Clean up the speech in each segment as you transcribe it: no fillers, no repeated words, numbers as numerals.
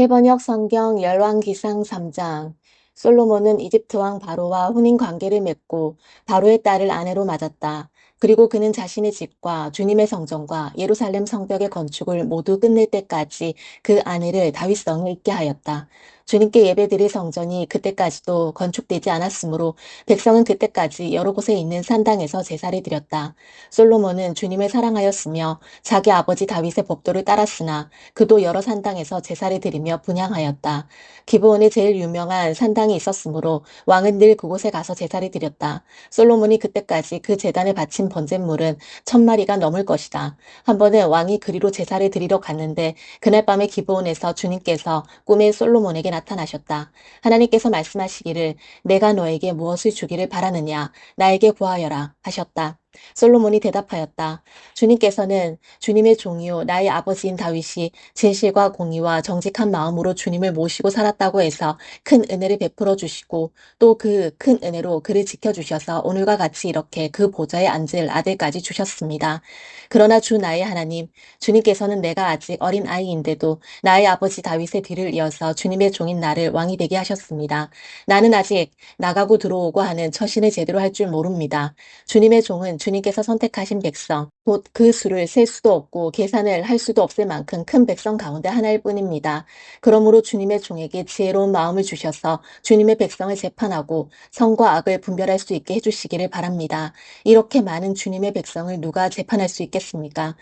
해번역 성경 열왕기상 3장. 솔로몬은 이집트 왕 바로와 혼인 관계를 맺고 바로의 딸을 아내로 맞았다. 그리고 그는 자신의 집과 주님의 성전과 예루살렘 성벽의 건축을 모두 끝낼 때까지 그 아내를 다윗성에 있게 하였다. 주님께 예배드릴 성전이 그때까지도 건축되지 않았으므로 백성은 그때까지 여러 곳에 있는 산당에서 제사를 드렸다. 솔로몬은 주님을 사랑하였으며 자기 아버지 다윗의 법도를 따랐으나 그도 여러 산당에서 제사를 드리며 분향하였다. 기브온에 제일 유명한 산당이 있었으므로 왕은 늘 그곳에 가서 제사를 드렸다. 솔로몬이 그때까지 그 제단에 바친 번제물은 1000마리가 넘을 것이다. 한 번은 왕이 그리로 제사를 드리러 갔는데 그날 밤에 기브온에서 주님께서 꿈에 솔로몬에게 나타나셨다. 하나님께서 말씀하시기를 내가 너에게 무엇을 주기를 바라느냐 나에게 구하여라 하셨다. 솔로몬이 대답하였다. 주님께서는 주님의 종이요 나의 아버지인 다윗이 진실과 공의와 정직한 마음으로 주님을 모시고 살았다고 해서 큰 은혜를 베풀어 주시고 또 그 큰 은혜로 그를 지켜주셔서 오늘과 같이 이렇게 그 보좌에 앉을 아들까지 주셨습니다. 그러나 주 나의 하나님, 주님께서는 내가 아직 어린 아이인데도 나의 아버지 다윗의 뒤를 이어서 주님의 종인 나를 왕이 되게 하셨습니다. 나는 아직 나가고 들어오고 하는 처신을 제대로 할 줄 모릅니다. 주님의 종은 주님께서 선택하신 백성, 곧 그 수를 셀 수도 없고 계산을 할 수도 없을 만큼 큰 백성 가운데 하나일 뿐입니다. 그러므로 주님의 종에게 지혜로운 마음을 주셔서 주님의 백성을 재판하고 선과 악을 분별할 수 있게 해주시기를 바랍니다. 이렇게 많은 주님의 백성을 누가 재판할 수 있겠습니까?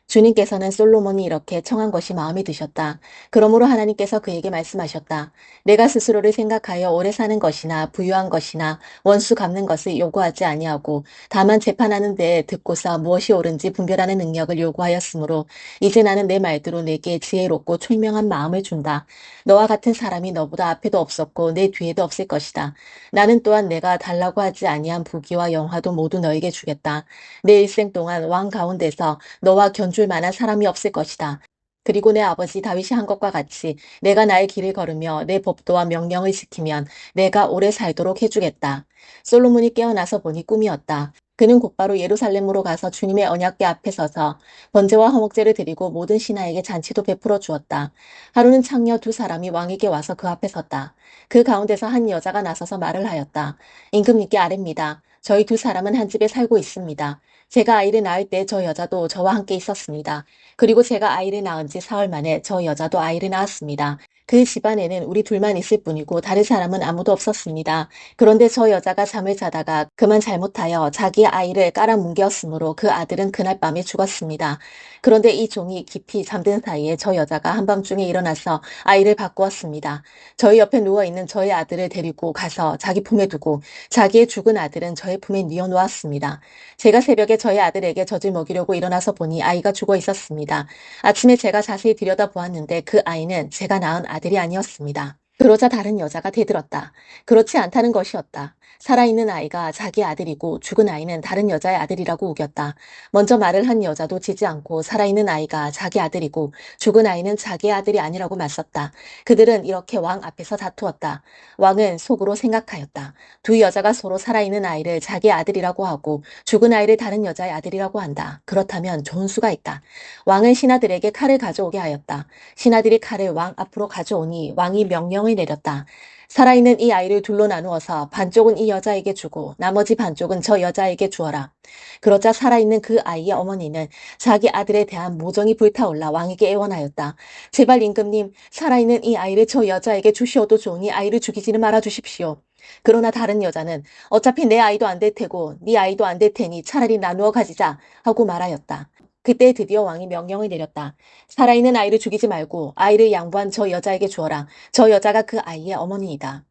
주님께서는 솔로몬이 이렇게 청한 것이 마음에 드셨다. 그러므로 하나님께서 그에게 말씀하셨다. 내가 스스로를 생각하여 오래 사는 것이나 부유한 것이나 원수 갚는 것을 요구하지 아니하고 다만 재판하는 데에 듣고서 무엇이 옳은지 분별하는 능력을 요구하였으므로 이제 나는 내 말대로 내게 지혜롭고 총명한 마음을 준다. 너와 같은 사람이 너보다 앞에도 없었고 내 뒤에도 없을 것이다. 나는 또한 내가 달라고 하지 아니한 부귀와 영화도 모두 너에게 주겠다. 내 일생 동안 왕 가운데서 너와 견줄 만한 사람이 없을 것이다. 그리고 내 아버지 다윗이 한 것과 같이 내가 나의 길을 걸으며 내 법도와 명령을 지키면 내가 오래 살도록 해주겠다. 솔로몬이 깨어나서 보니 꿈이었다. 그는 곧바로 예루살렘으로 가서 주님의 언약궤 앞에 서서 번제와 화목제를 드리고 모든 신하에게 잔치도 베풀어 주었다. 하루는 창녀 두 사람이 왕에게 와서 그 앞에 섰다. 그 가운데서 한 여자가 나서서 말을 하였다. 임금님께 아뢰입니다. 저희 두 사람은 한 집에 살고 있습니다. 제가 아이를 낳을 때 저 여자도 저와 함께 있었습니다. 그리고 제가 아이를 낳은 지 사흘 만에 저 여자도 아이를 낳았습니다. 그 집안에는 우리 둘만 있을 뿐이고 다른 사람은 아무도 없었습니다. 그런데 저 여자가 잠을 자다가 그만 잘못하여 자기의 아이를 깔아뭉개었으므로 그 아들은 그날 밤에 죽었습니다. 그런데 이 종이 깊이 잠든 사이에 저 여자가 한밤중에 일어나서 아이를 바꾸었습니다. 저희 옆에 누워있는 저의 아들을 데리고 가서 자기 품에 두고 자기의 죽은 아들은 저의 품에 뉘어놓았습니다. 제가 새벽에 저희 아들에게 젖을 먹이려고 일어나서 보니 아이가 죽어 있었습니다. 아침에 제가 자세히 들여다보았는데 그 아이는 제가 낳은 아들이 아니었습니다. 그러자 다른 여자가 대들었다. 그렇지 않다는 것이었다. 살아있는 아이가 자기 아들이고 죽은 아이는 다른 여자의 아들이라고 우겼다. 먼저 말을 한 여자도 지지 않고 살아있는 아이가 자기 아들이고 죽은 아이는 자기의 아들이 아니라고 맞섰다. 그들은 이렇게 왕 앞에서 다투었다. 왕은 속으로 생각하였다. 두 여자가 서로 살아있는 아이를 자기 아들이라고 하고 죽은 아이를 다른 여자의 아들이라고 한다. 그렇다면 좋은 수가 있다. 왕은 신하들에게 칼을 가져오게 하였다. 신하들이 칼을 왕 앞으로 가져오니 왕이 명령을 내렸다. 살아있는 이 아이를 둘로 나누어서 반쪽은 이 여자에게 주고 나머지 반쪽은 저 여자에게 주어라. 그러자 살아있는 그 아이의 어머니는 자기 아들에 대한 모정이 불타올라 왕에게 애원하였다. 제발 임금님, 살아있는 이 아이를 저 여자에게 주시어도 좋으니 아이를 죽이지는 말아 주십시오. 그러나 다른 여자는 어차피 내 아이도 안 될 테고 네 아이도 안 될 테니 차라리 나누어 가지자 하고 말하였다. 그때 드디어 왕이 명령을 내렸다. 살아있는 아이를 죽이지 말고 아이를 양보한 저 여자에게 주어라. 저 여자가 그 아이의 어머니이다.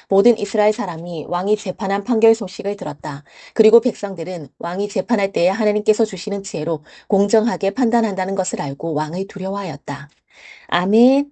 모든 이스라엘 사람이 왕이 재판한 판결 소식을 들었다. 그리고 백성들은 왕이 재판할 때에 하나님께서 주시는 지혜로 공정하게 판단한다는 것을 알고 왕을 두려워하였다. 아멘.